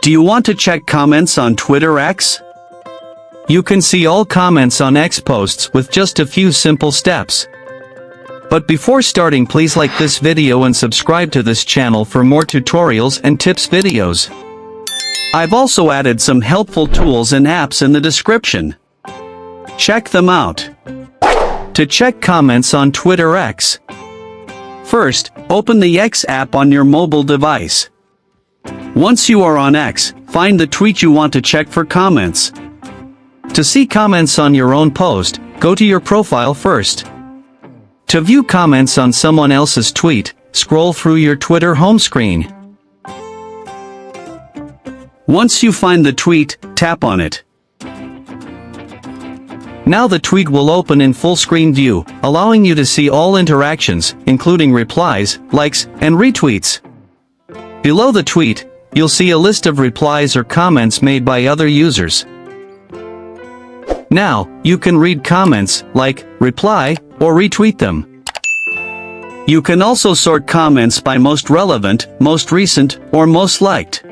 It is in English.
Do you want to check comments on Twitter X? You can see all comments on X posts with just a few simple steps. But before starting, please like this video and subscribe to this channel for more tutorials and tips videos. I've also added some helpful tools and apps in the description. Check them out. To check comments on Twitter X. First, open the X app on your mobile device. Once you are on X, find the tweet you want to check for comments. To see comments on your own post, go to your profile first. To view comments on someone else's tweet, scroll through your Twitter home screen. Once you find the tweet, tap on it. Now the tweet will open in full screen view, allowing you to see all interactions, including replies, likes, and retweets. Below the tweet, you'll see a list of replies or comments made by other users. Now, you can read comments, like, reply, or retweet them. You can also sort comments by most relevant, most recent, or most liked.